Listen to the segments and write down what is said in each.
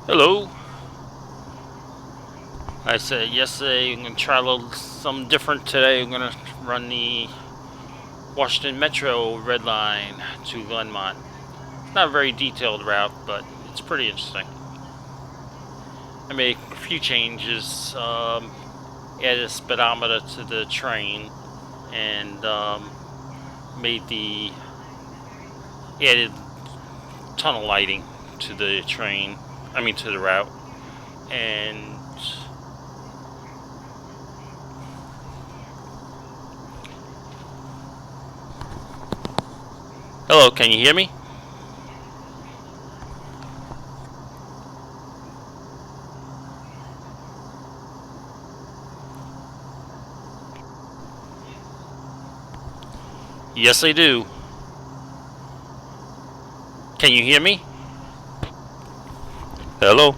Hello. I said yesterday I'm gonna try a little something different today. I'm gonna run the Washington Metro Red Line to Glenmont. It's not a very detailed route, but it's pretty interesting. I made a few changes. Added a speedometer to the train, and made the added tunnel lighting to the train. I mean to the route, and hello, can you hear me? Yes, I do. Can you hear me? Hello?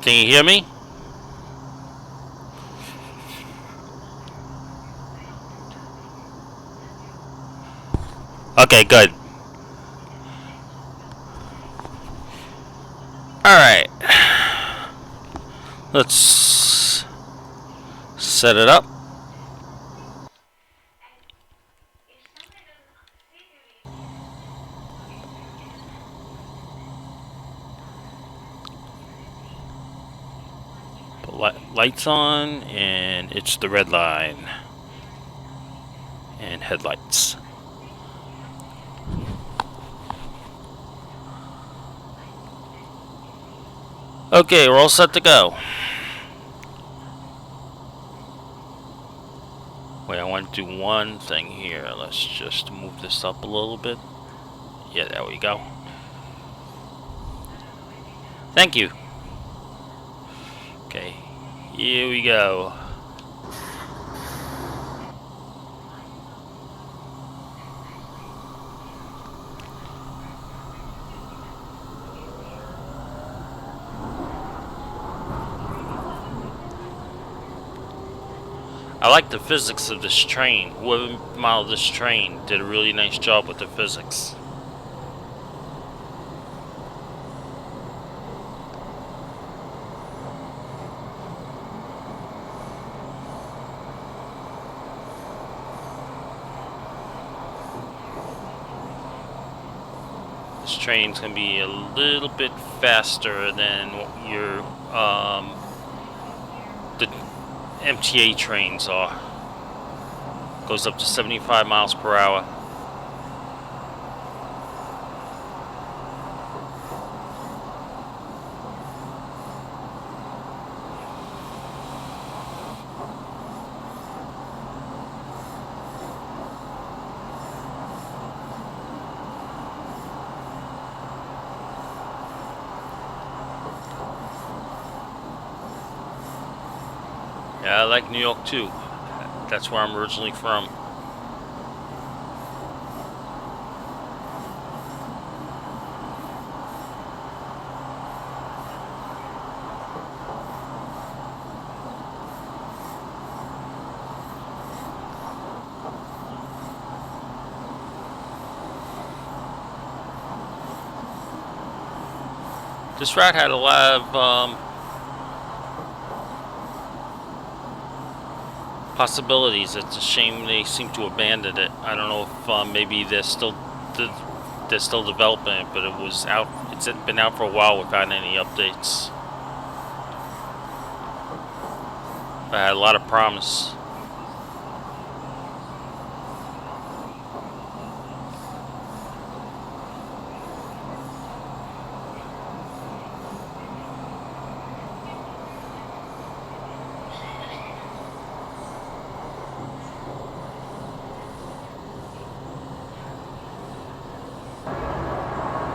Can you hear me? Okay, good. Alright. Let's set it up. Put lights on, and it's the red line. And headlights. Okay, we're all set to go. Wait, I want to do one thing here. Let's just move this up a little bit. Yeah, there we go. Thank you. Okay, here we go. I like the physics of this train. Whoever modeled this train did a really nice job with the physics. This train's gonna be a little bit faster than your the MTA trains are. Goes up to 75 miles per hour. Yeah, I like New York too. That's where I'm originally from. This route had a lot of possibilities. It's a shame they seem to abandon it. I don't know if maybe they're still developing it, but it was out. It's been out for a while without any updates. I had a lot of promise.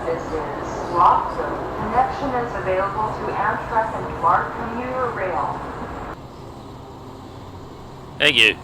This is Rockville. Connection is available to Amtrak and Clark Commuter Rail. Thank you.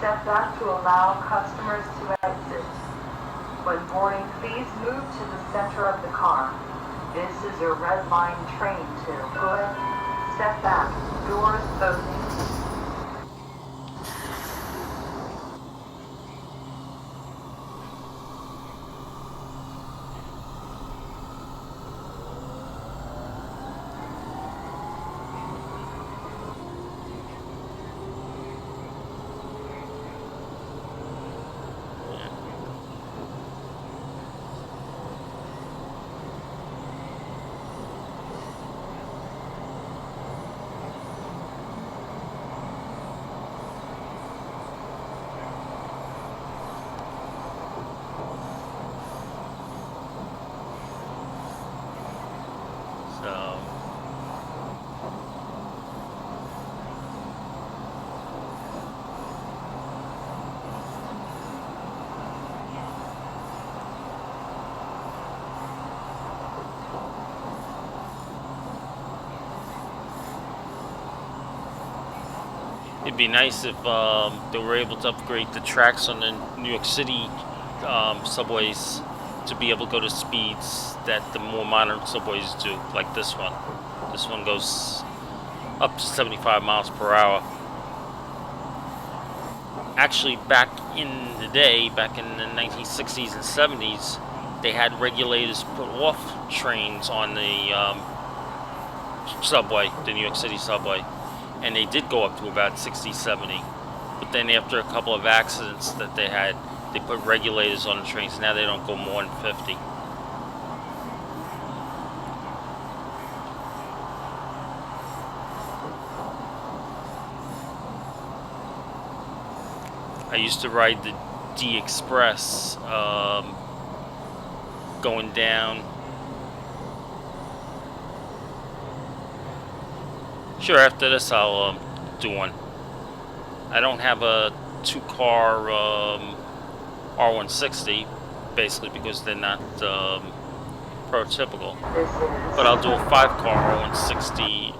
Step back to allow customers to exit. When boarding, please move to the center of the car. This is a red line train to Good. Step back. Doors opening. So it'd be nice if they were able to upgrade the tracks on the New York City subways to be able to go to speeds that the more modern subways do, like this one. This one goes up to 75 miles per hour. Actually, back in the day, back in the 1960s and 70s, they had regulators put off trains on the subway, the New York City subway, and they did go up to about 60, 70. But then after a couple of accidents that they had, they put regulators on the trains. Now they don't go more than 50. I used to ride the D Express going down. Sure, after this I'll do one. I don't have a two-car R160, basically because they're not prototypical. But I'll do a 5-car R160.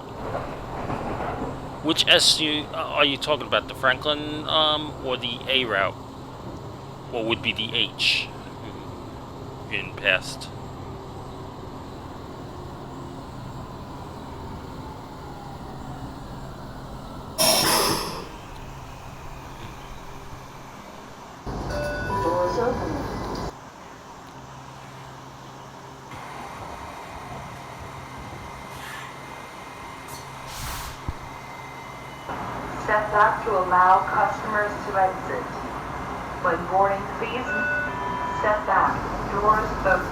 Which SU are you talking about? The Franklin or the A route? What would be the H in past? Doors opening. Step back to allow customers to exit. When boarding, please step back. Doors open.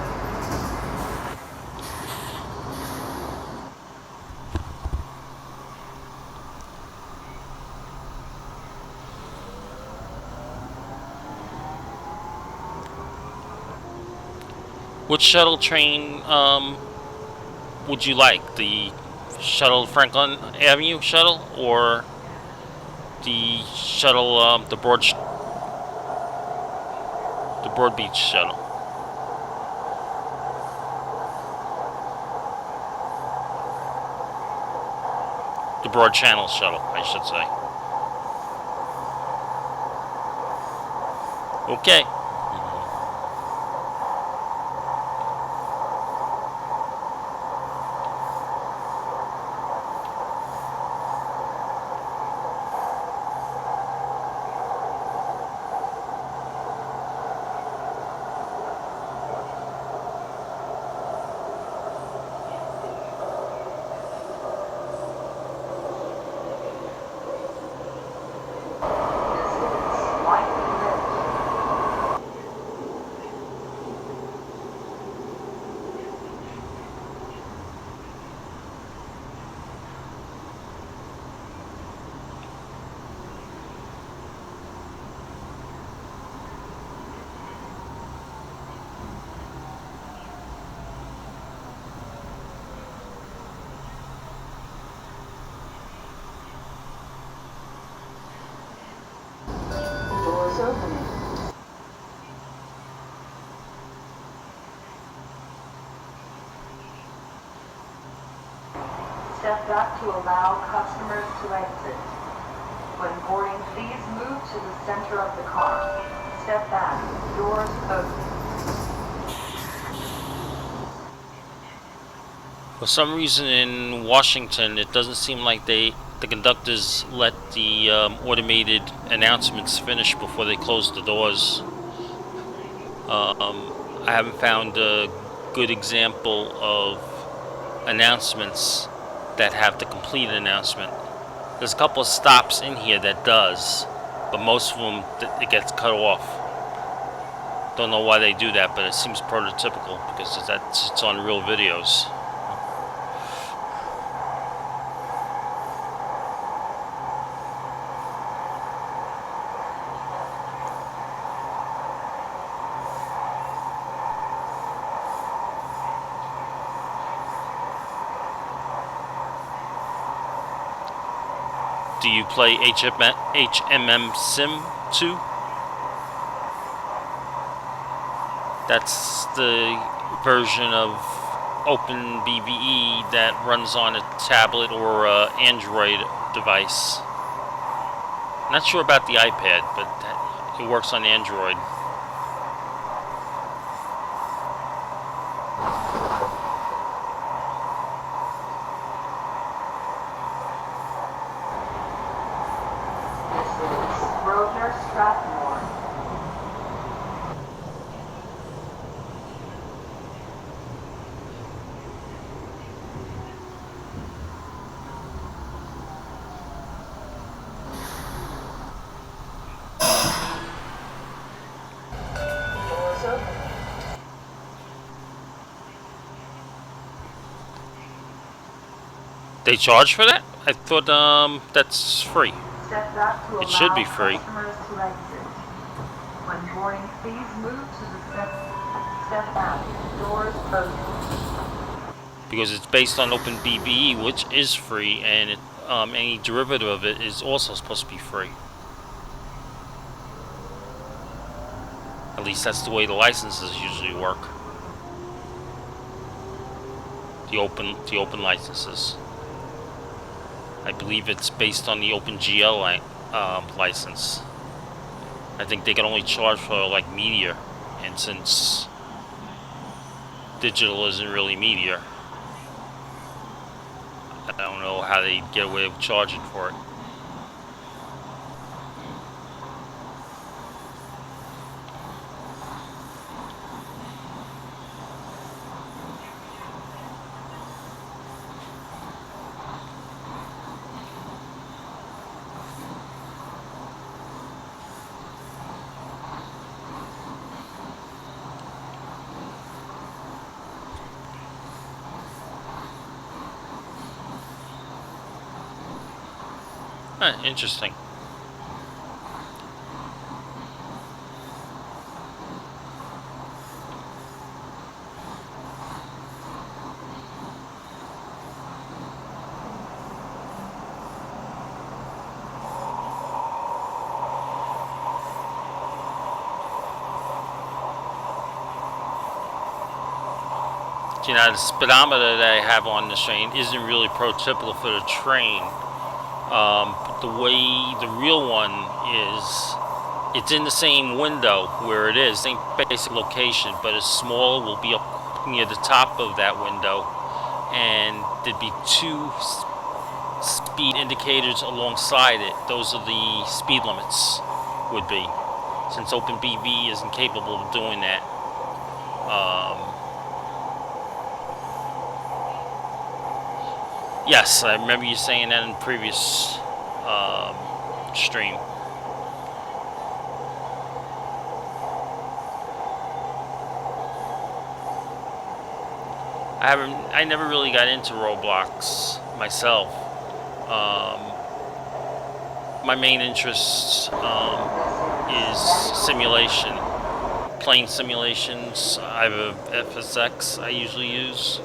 Which shuttle train would you like? The shuttle Franklin Avenue shuttle or the shuttle the Broad Beach shuttle? The Broad Channel shuttle, I should say. Okay. Doors opening. Step back to allow customers to exit. When boarding, please move to the center of the car. Step back. Doors open. For some reason in Washington, it doesn't seem like the conductors let the automated announcements finish before they close the doors. I haven't found a good example of announcements that have the complete announcement. There's a couple of stops in here that does, but most of them it gets cut off. Don't know why they do that, but it seems prototypical because it's on real videos. Do you play HMM Sim 2? That's the version of OpenBVE that runs on a tablet or Android device. Not sure about the iPad, but it works on Android. They charge for that? I thought that's free. It should be free. When boarding, please move to the step back. Doors open. Because it's based on OpenBVE, which is free, and any derivative of it is also supposed to be free. At least that's the way the licenses usually work. The open licenses. I believe it's based on the OpenGL license. I think they can only charge for like media, and since digital isn't really media, I don't know how they get away with charging for it. Interesting. You know, the speedometer that I have on this train isn't really prototypical for the train. The way the real one is, it's in the same window where it is, same basic location, but a small will be up near the top of that window, and there'd be two speed indicators alongside it. Those are the speed limits, would be, since OpenBVE isn't capable of doing that. Yes, I remember you saying that in the previous stream. I never really got into Roblox myself. My main interest is simulation, plane simulations. I have a FSX I usually use.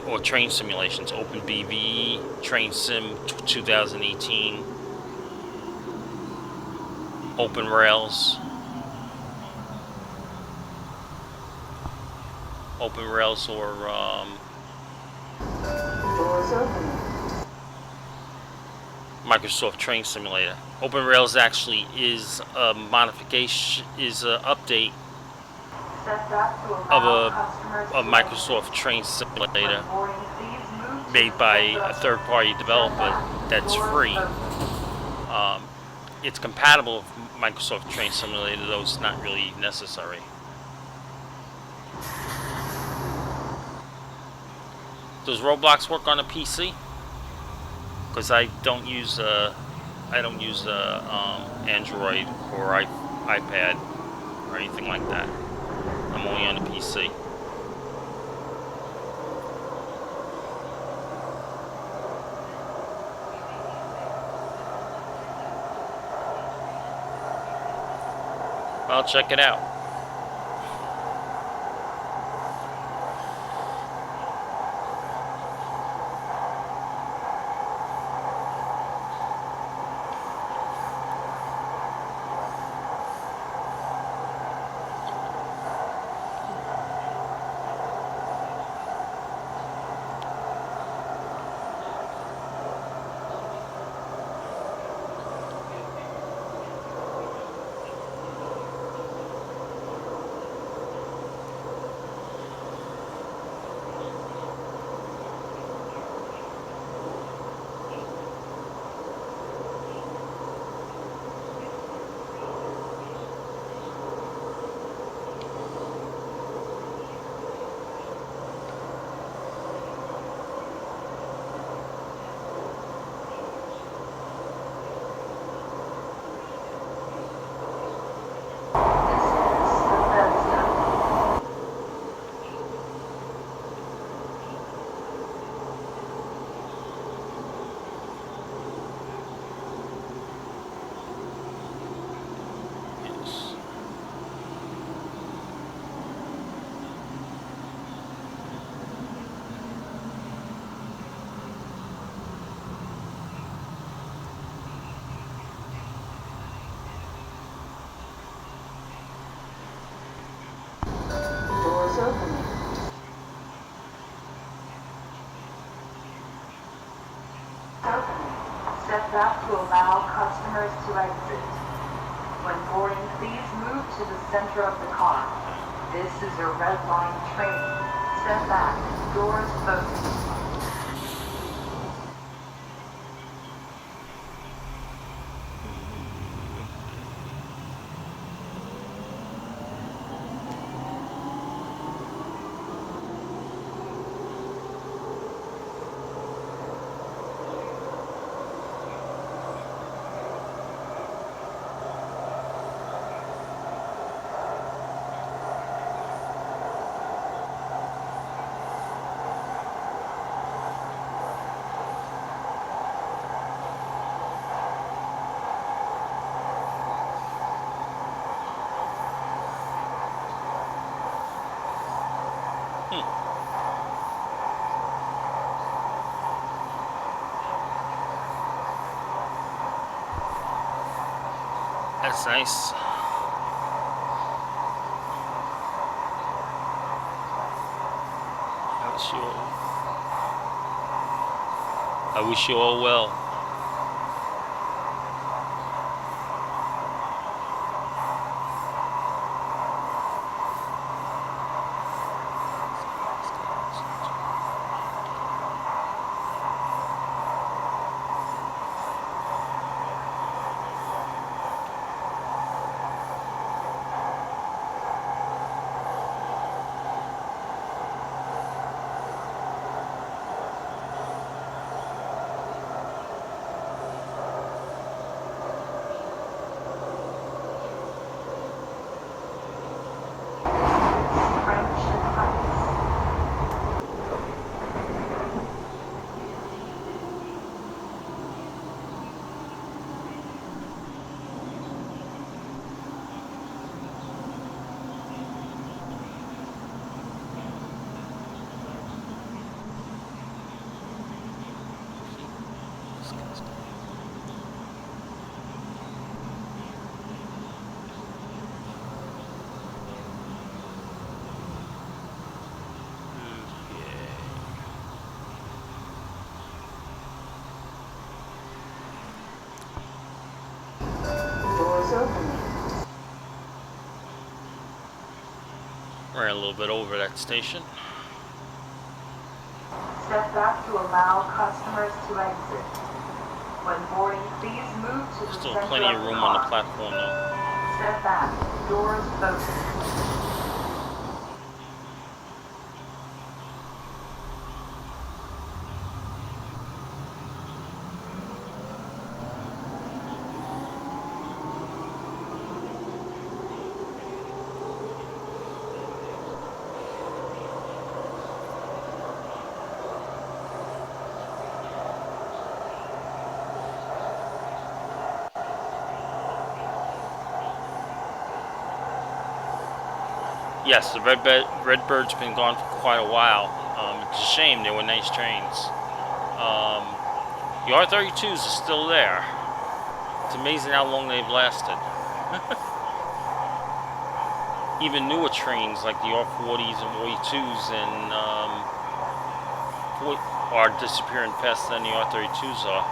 Or train simulations, OpenBVE, Train Sim 2018, Open Rails, or Microsoft Train Simulator. Open Rails actually is a modification, is an update of a Microsoft Train Simulator made by a third-party developer that's free. It's compatible with Microsoft Train Simulator, though it's not really necessary. Does Roblox work on a PC? Because I don't use Android or iPad or anything like that. I'm only on the PC. I'll check it out. Step back to allow customers to exit. When boarding, please move to the center of the car. This is a red line train. Step back. Doors closing. That's nice. I wish you all well. ran a little bit over that station. Step back to allow customers to exit. When boarding, please move to the Still center plenty of of the room on the car. platform though. Step back. Doors open. Yes, the Redbird's been gone for quite a while. It's a shame, they were nice trains. The R32s are still there. It's amazing how long they've lasted. Even newer trains like the R40s and 42s and are disappearing faster than the R32s are.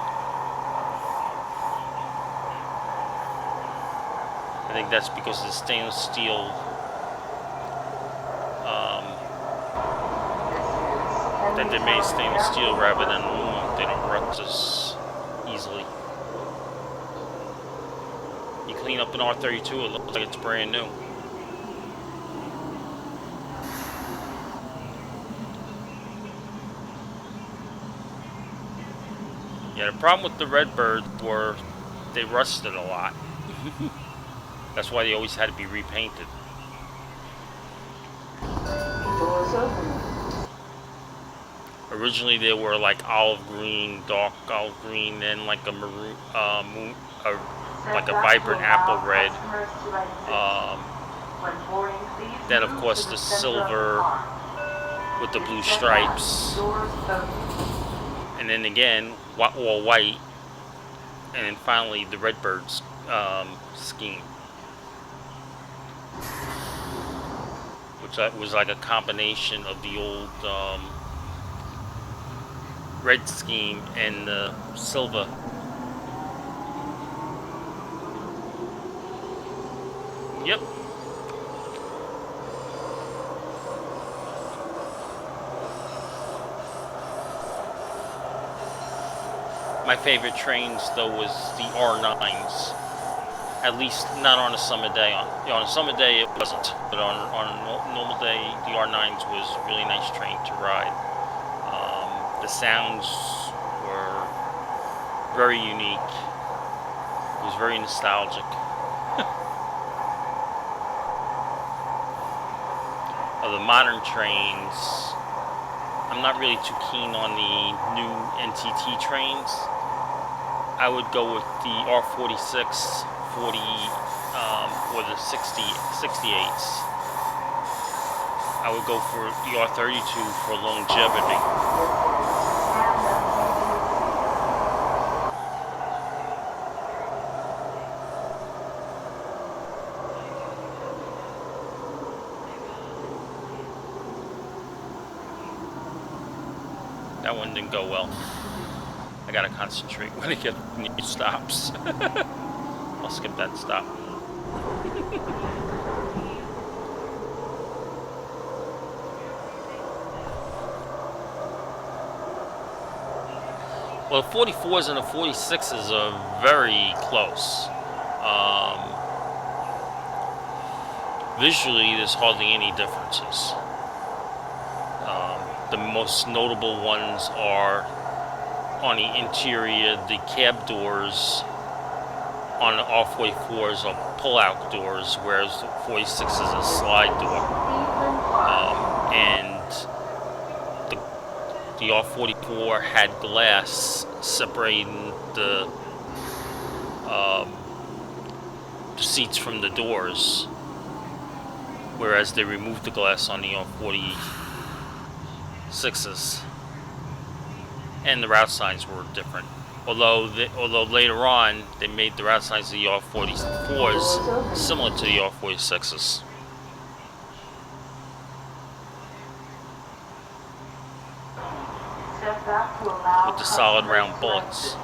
I think that's because of the stainless steel. That they made stainless steel rather than aluminum. They don't rust as easily. You clean up an R32, it looks like it's brand new. Yeah, the problem with the Redbirds were they rusted a lot. That's why they always had to be repainted. Doors open. Originally they were like olive green, dark olive green, then like a maroon, like a vibrant apple red. Then of course the silver with the blue stripes. And then again, all white. And then finally the Redbird's scheme. Which was like a combination of the old red scheme and the silver. Yep. My favorite trains though was the R9s. At least not on a summer day. On a summer day it wasn't, but on a normal day the R9s was a really nice train to ride. The sounds were very unique. It was very nostalgic. Of the modern trains, I'm not really too keen on the new NTT trains. I would go with the R46, 40, or the 68s. I would go for the R32 for longevity. That one didn't go well. I gotta concentrate when I get new stops. I'll skip that stop. Well, the 44s and the 46s are very close. Visually, there's hardly any differences. The most notable ones are on the interior, the cab doors on the R44s are pull-out doors, whereas the 46 is a slide door. And the R44 had glass separating the seats from the doors, whereas they removed the glass on the R46s. And the route signs were different. Although later on they made the route signs of the R44s similar to the R46s. With the solid round bullets.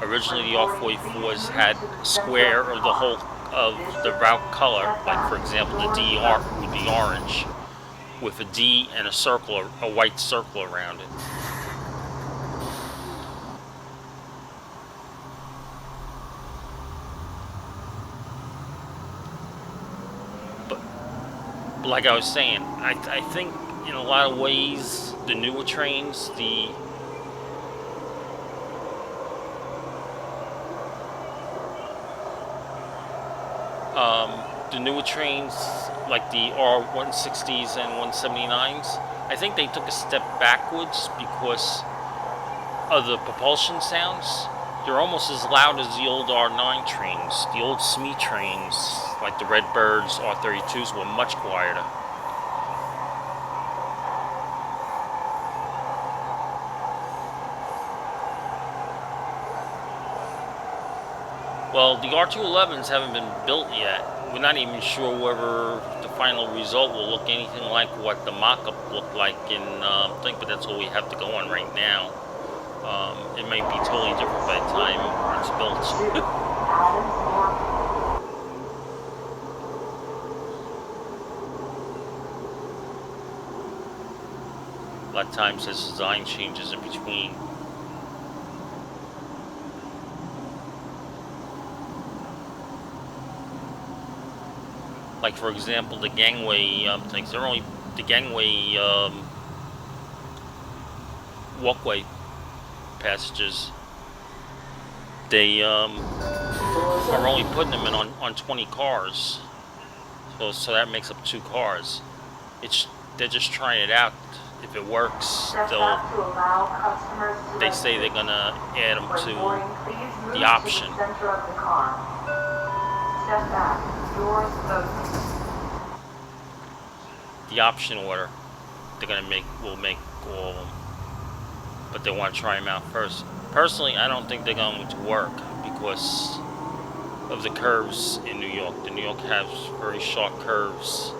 Originally the R44s had square of the whole of the route color, like for example the DR would be orange. with a D and a circle, a white circle around it. But like I was saying, I think in a lot of ways the newer trains, the newer trains like the R160s and 179s, I think they took a step backwards because of the propulsion sounds. They're almost as loud as the old R9 trains. The old SME trains, like the Redbirds, R32s, were much quieter. Well, the R211s haven't been built yet. We're not even sure whether the final result will look anything like what the mock-up looked like in thing, but that's all we have to go on right now. It might be totally different by the time it's built. A lot of times there's design changes in between. Like for example, the gangway things. They're only the gangway walkway passages. They are only putting them in on 20 cars. So that makes up 2 cars. They're just trying it out. If it works, they say they're gonna add them to the option. The option order will make all of them, but they want to try them out first. Personally, I don't think they're going to work because of the curves in New York. New York has very sharp curves,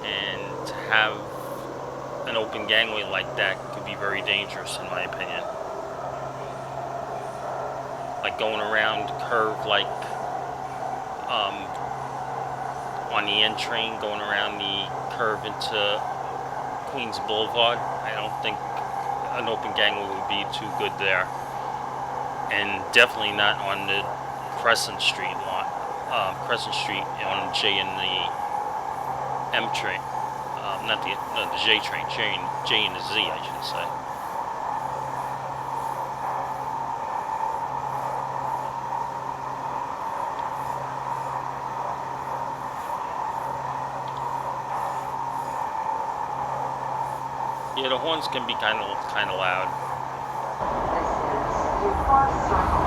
and to have an open gangway like that could be very dangerous, in my opinion. Like going around the curve, like on the N train, going around the curve into Queens Boulevard. I don't think an open gangway would be too good there, and definitely not on the Crescent Street lot. Crescent Street on the J and the M train, not the J train, J and the Z, I should say. Yeah, the horns can be kind of loud. This is DuPont Circle.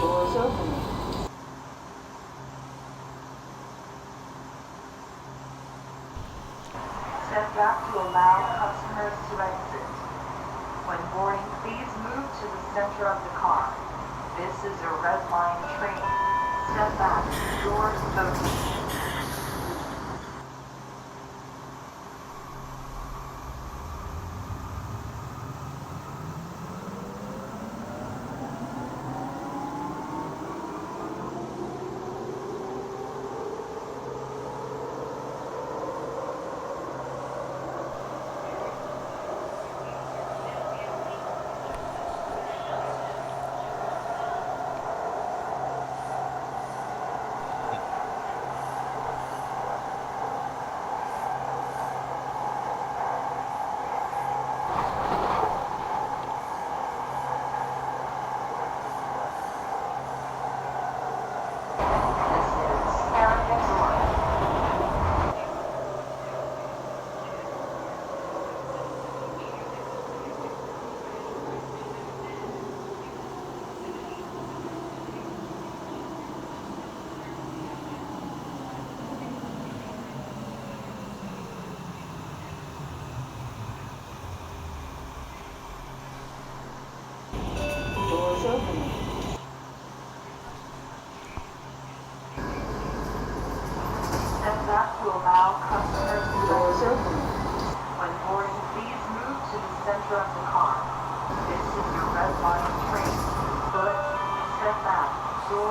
Doors opening. Step back to allow customers to exit. When boarding, please move to the center of the car. This is a red line train. Step back. Doors open.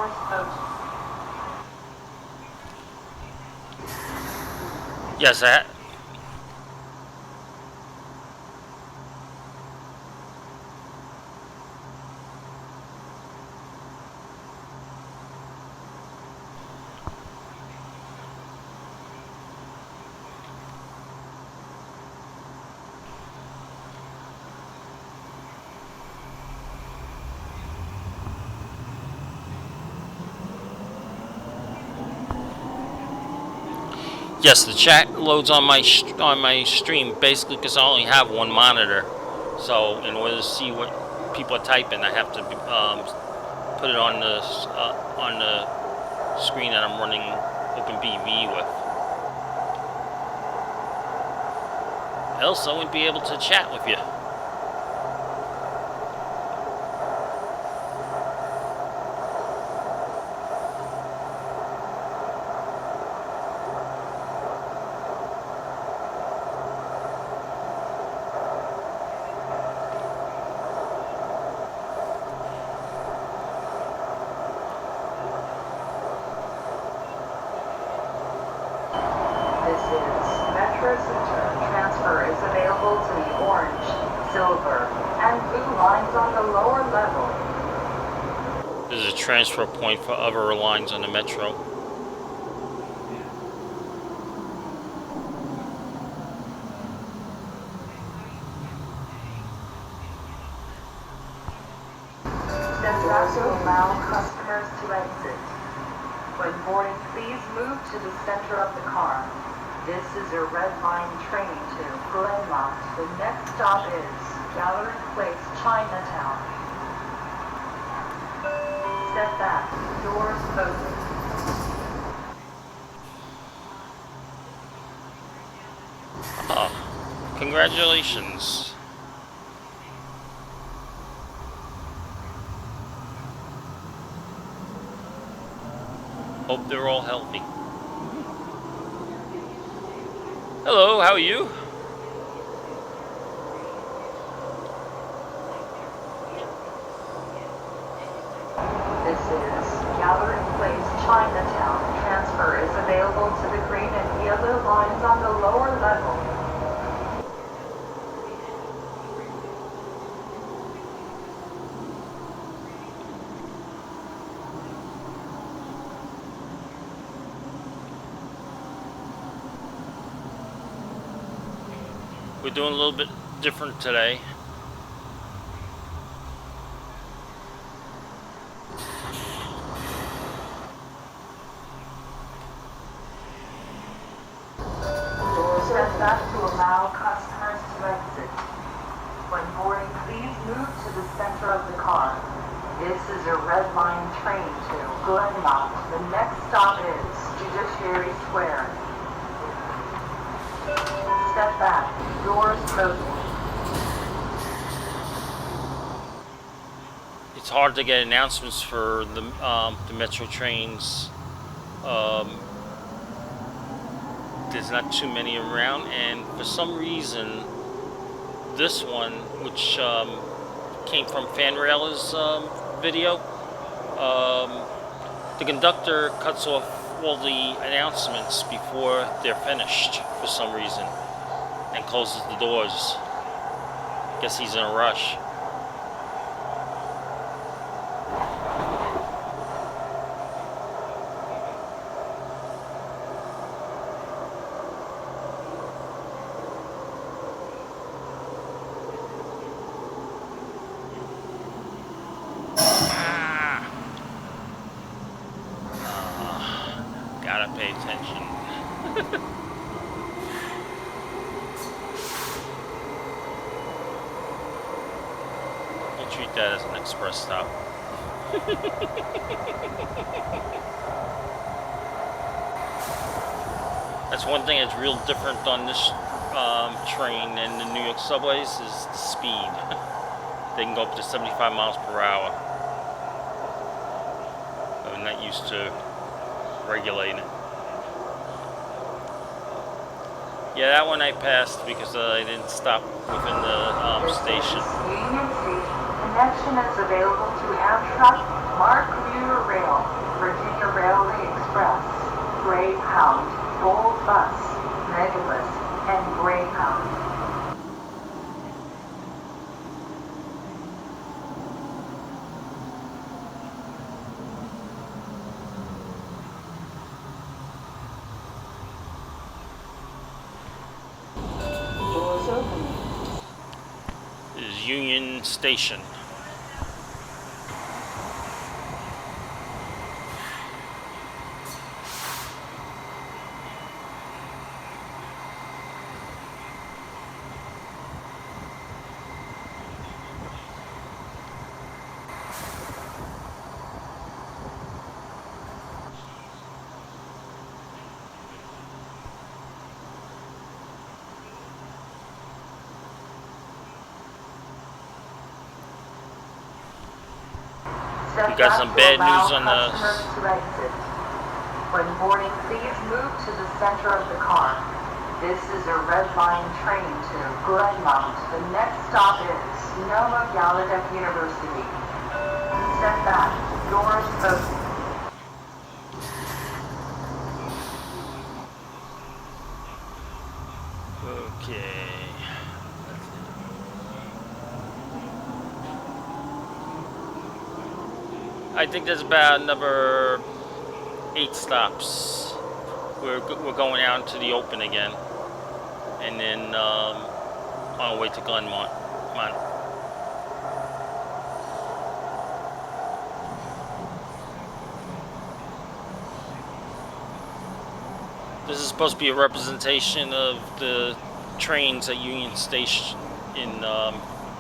Doors open. Yes, yes, the chat loads on my stream basically because I only have one monitor. So in order to see what people are typing, I have to put it on the screen that I'm running OpenBVE with. Else I wouldn't be able to chat with you. This is Metro Center. Transfer is available to the orange, silver, and blue lines on the lower level. This is a transfer point for other lines on the metro. Step back to allow customers to exit. When boarding, please move to the center of the car. This is a red line train to Glenmont. The next stop is Gallery Place, Chinatown. Step back. Doors open. Oh, congratulations. Hope they're all healthy. Hello, how are you? This is Gallery Place, Chinatown. Transfer is available to the green and yellow lines on the lower level. We're doing a little bit different today. Doors step back to allow customers to exit. When boarding, please move to the center of the car. This is a red line train to Glenmont. The next stop is Judiciary Square. Step back. Doors open. It's hard to get announcements for the metro trains. There's not too many around, and for some reason, this one, which came from Fanrailer's video, the conductor cuts off all the announcements before they're finished for some reason, and closes the doors. Guess he's in a rush. Gotta pay attention. We'll treat that as an express stop. That's one thing that's real different on this train and the New York subways is the speed. They can go up to 75 miles per hour. I'm not used to regulating it. Yeah, that one I passed because I didn't stop within the station. Union Station. The connection is available to Amtrak, Mark Commuter Rail, Virginia Railway Express, Greyhound, Gold Bus, Megabus, and Greyhound. Doors open. This is Union Station. We got some bad news on the... When boarding, please move to the center of the car. This is a red line train to Glenmont. The next stop is Noma Gallaudet University. Step back. Doors open. Okay. I think there's about another 8 stops. We're going out into the open again, and then on our way to Glenmont. Come on. This is supposed to be a representation of the trains at Union Station in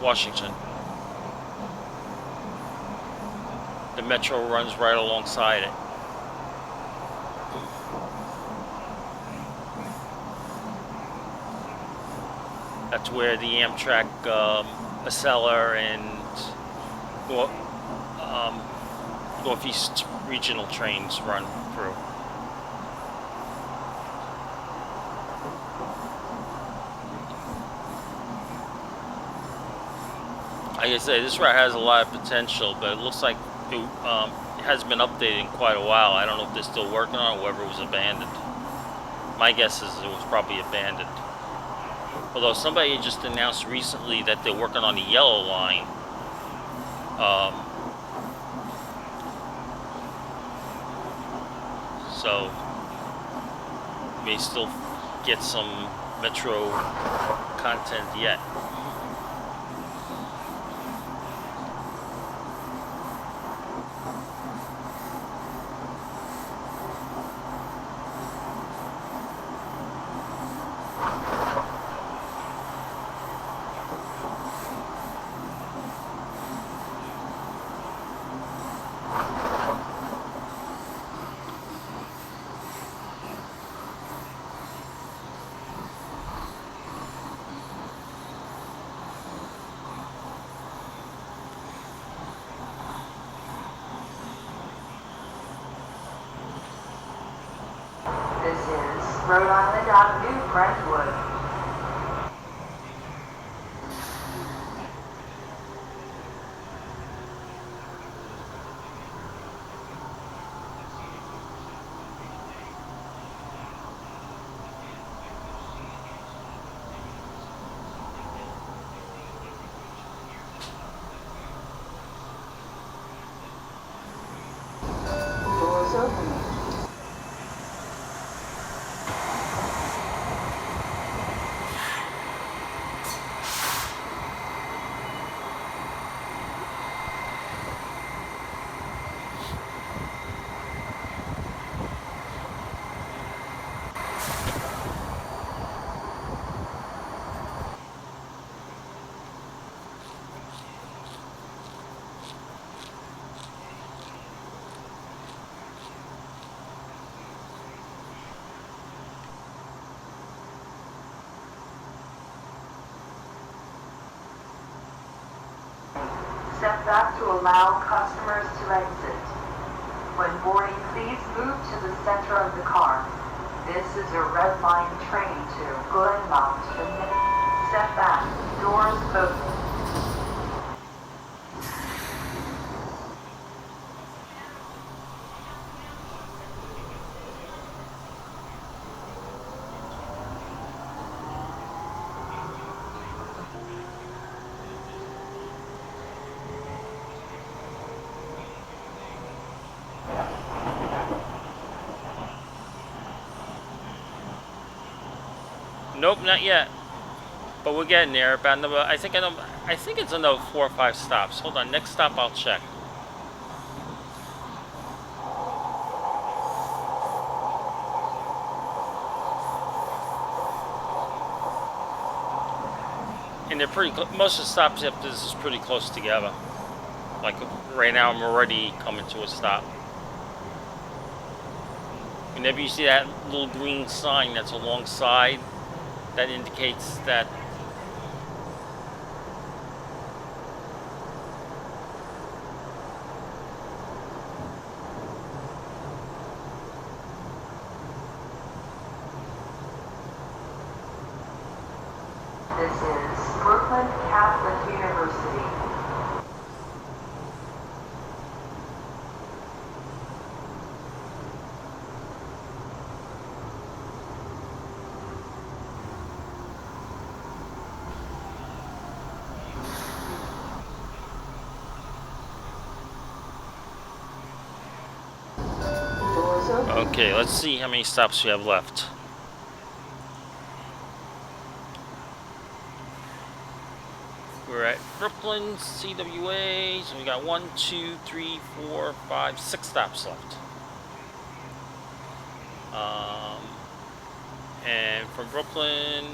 Washington. The metro runs right alongside it. That's where the Amtrak Acela and Northeast regional trains run through. Like I say, this route has a lot of potential, but it looks like it hasn't been updated in quite a while. I don't know if they're still working on it or whether it was abandoned. My guess is it was probably abandoned. Although somebody just announced recently that they're working on the yellow line. So we may still get some metro content yet. This is Rhode Island Avenue, Brentwood. Doors open. Step back to allow customers to exit. When boarding, please move to the center of the car. This is a red line train to Glenmont. Step back. Doors open. Nope, not yet. But we're getting there. About another, I think it's another 4 or 5 stops. Hold on. Next stop, I'll check. And they're pretty. Most of the stops after this is pretty close together. Like right now, I'm already coming to a stop. Whenever you see that little green sign that's alongside, that indicates that. This is Brooklyn Catholic University. Okay, let's see how many stops we have left. We're at Brooklyn, CWA, so we got 1, 2, 3, 4, 5, 6 stops left. And from Brooklyn,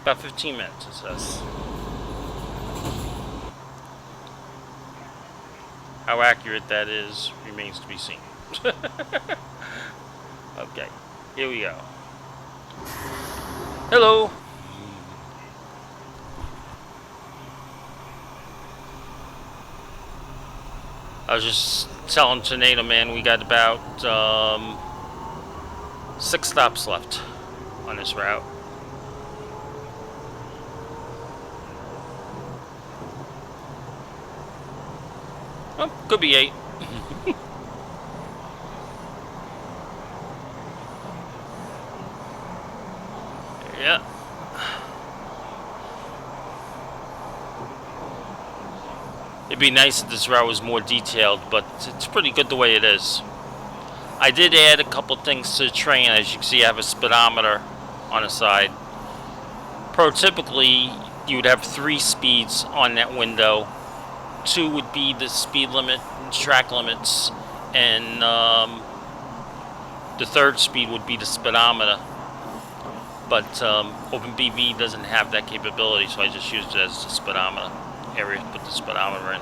about 15 minutes, it says. How accurate that is remains to be seen. Okay, here we go. Hello. I was just telling Tornado Man we got about 6 stops left on this route. Oh, could be 8. Yeah. It'd be nice if this route was more detailed, but it's pretty good the way it is. I did add a couple things to the train. As you can see, I have a speedometer on the side. Prototypically, you would have 3 speeds on that window. 2 would be the speed limit, track limits, and the 3rd speed would be the speedometer. But OpenBVE doesn't have that capability, so I just used it as the speedometer area to put the speedometer in.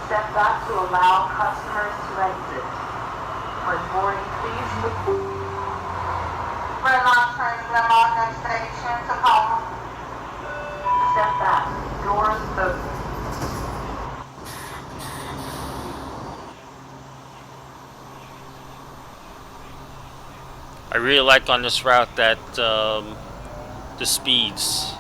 Step back to allow customers to exit. When boarding, please move. Red line train, Glenmont, next station, Tacoma. Step back. Doors open. I really like on this route that the speeds.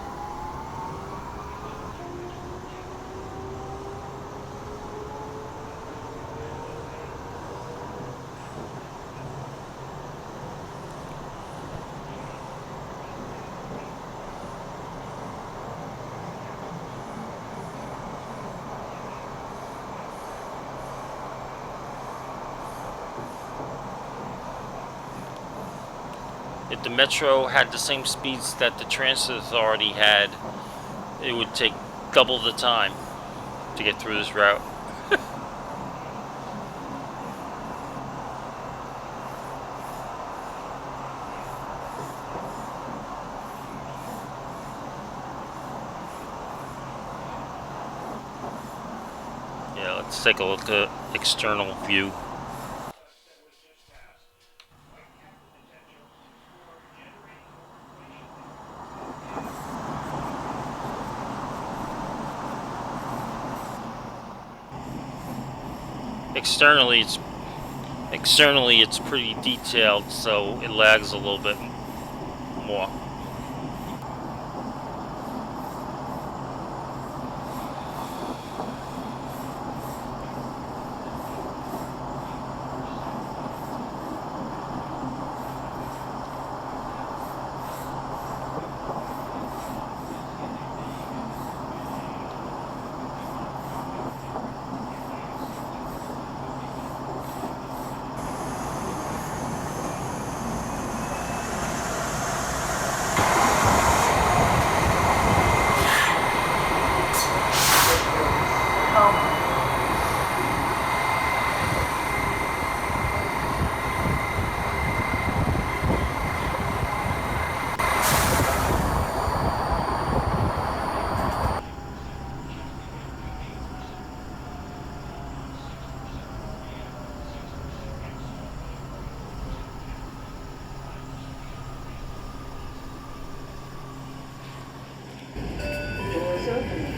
If the Metro had the same speeds that the Transit Authority had, it would take double the time to get through this route. Let's take a look at external view. Externally it's pretty detailed, so it lags a little bit more. Doors open.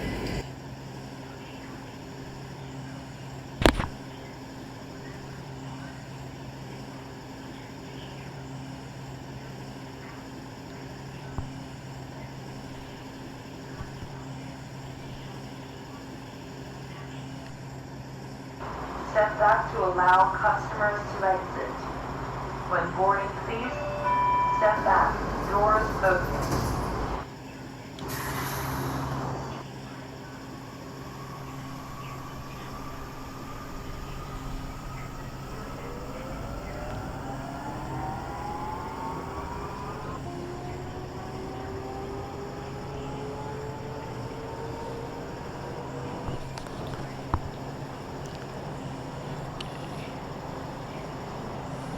Step back to allow customers to exit. When boarding, please step back. Doors open.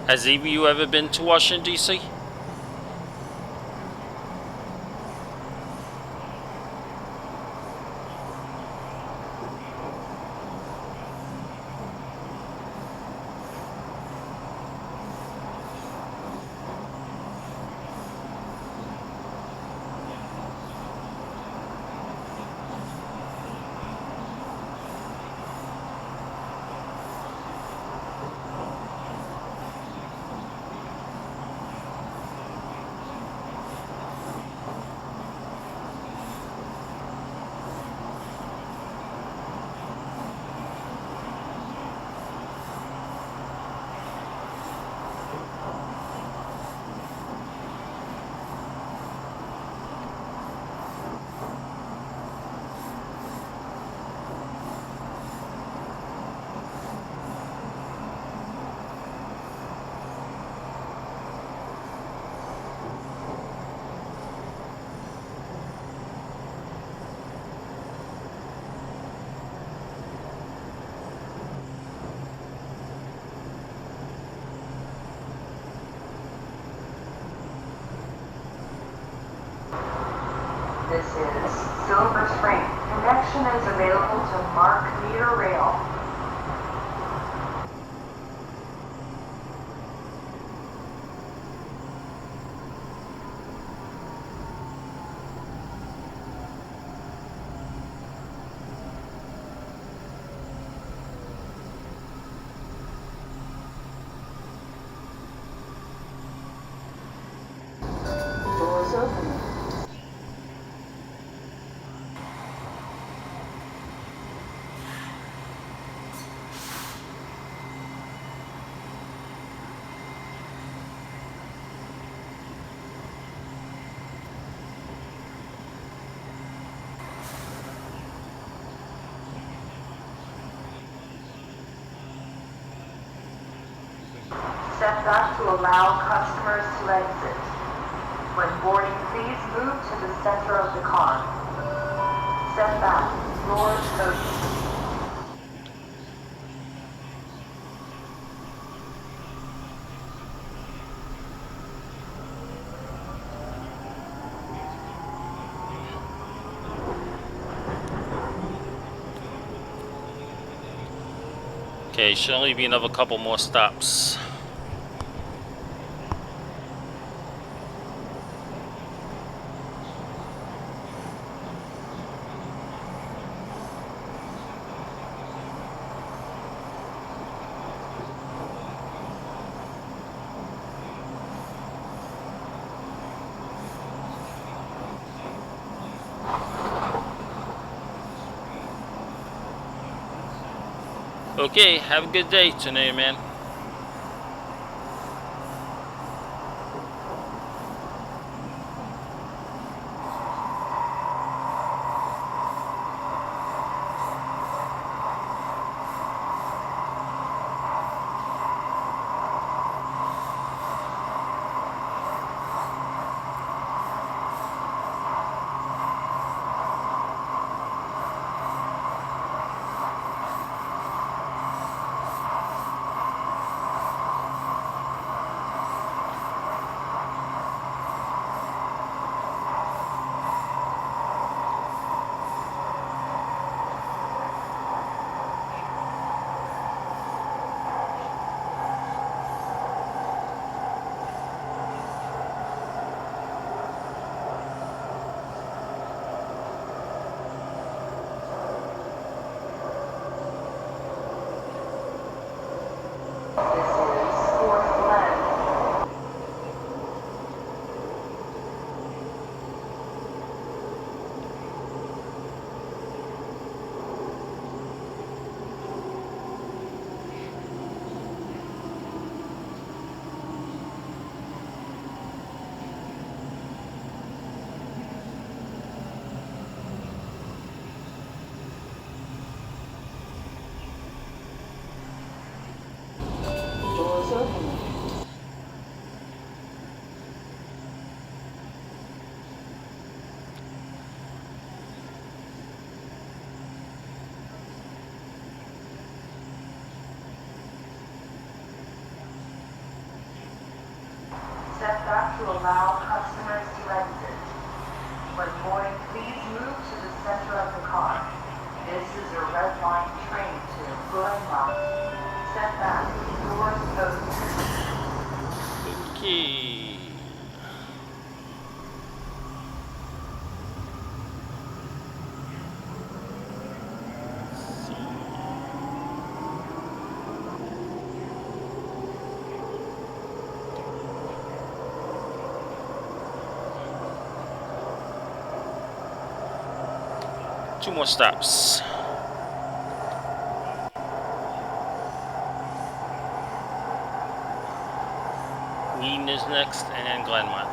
Has either of you ever been to Washington, D.C.? This is Silver Spring. Connection is available to Mark Meter Rail. Doors open. Step back to allow customers to exit. When boarding, please move to the center of the car. Step back. Doors open. Okay, should only be another couple more stops. Okay, have a good day today, man. This is fourth lane. 'Step back to allow customers to exit. When boarding, please move to the center of the car. This is a red line train to Glenmont. Step back. Doors open. Okay. Two more stops. Wheaton is next, and Glenmont.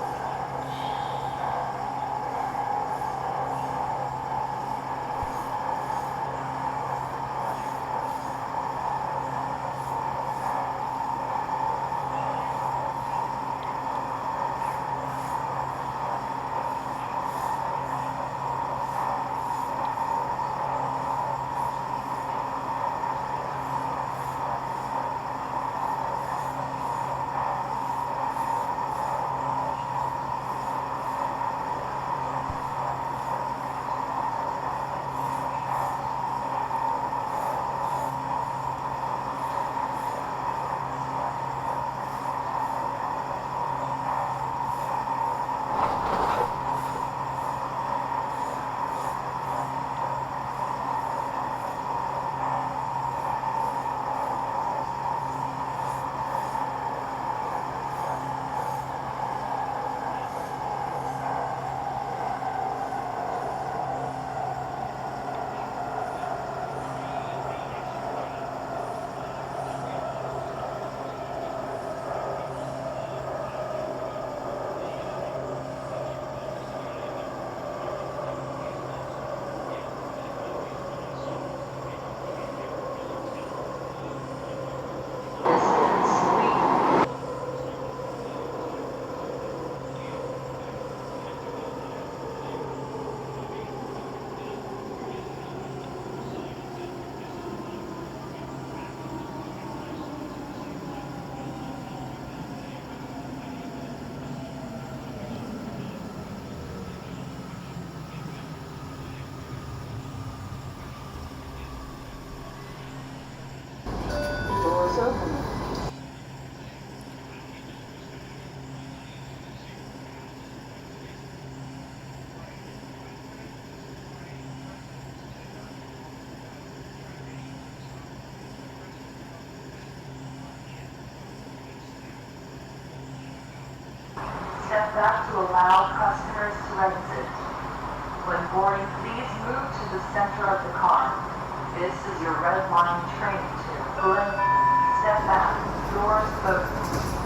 allow customers to exit. When boarding, please move to the center of the car. This is your red line train to Glen. Step back. Doors open.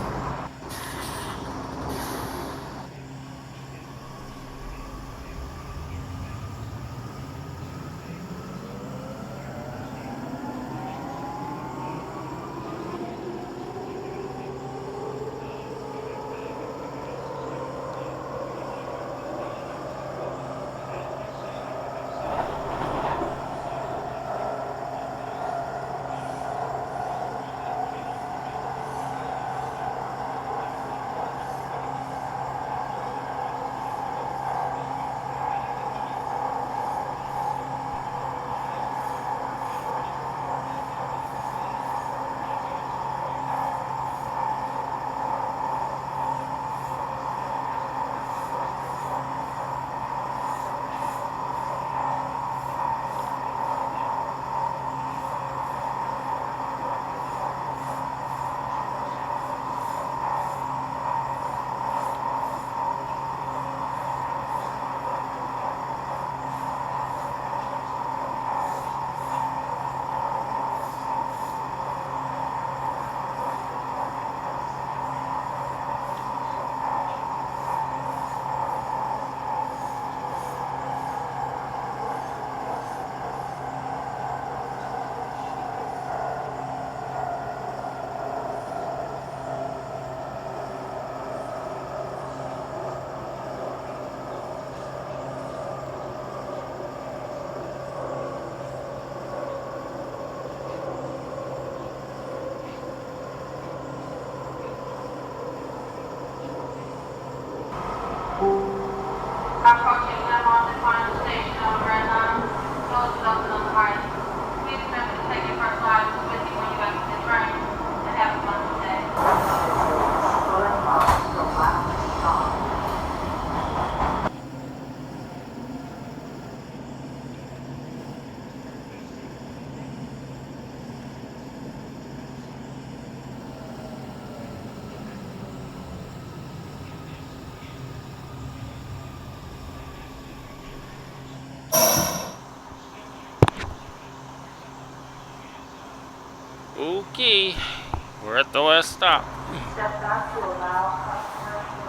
Approaching Glenmont, the final station on the red line. Doors will open on the right. Please remember to take your personal items with you when you exit the train, and have a wonderful day. Glenmont, the last stop. Okay, we're at the last stop. Step back to allow customers to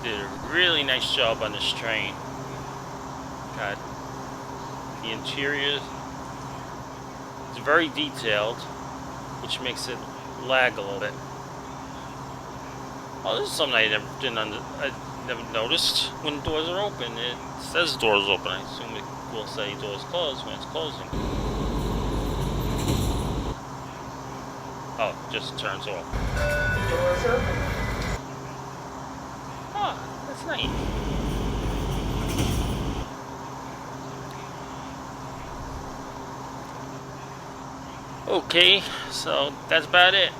exit. Did a really nice job on this train. Got the interior. It's very detailed, which makes it lag a little bit. Oh, this is something I never noticed. When doors are open, it says doors open. I assume it will say doors closed when it's closing. Oh, it just turns off. Doors open. Ah, that's nice. Okay, so that's about it.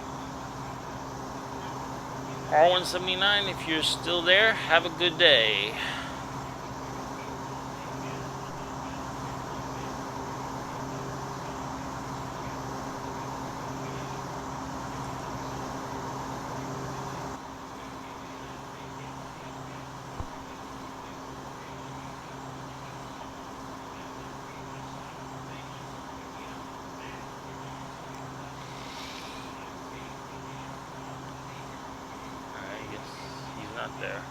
R179, if you're still there, have a good day. I guess he's not there.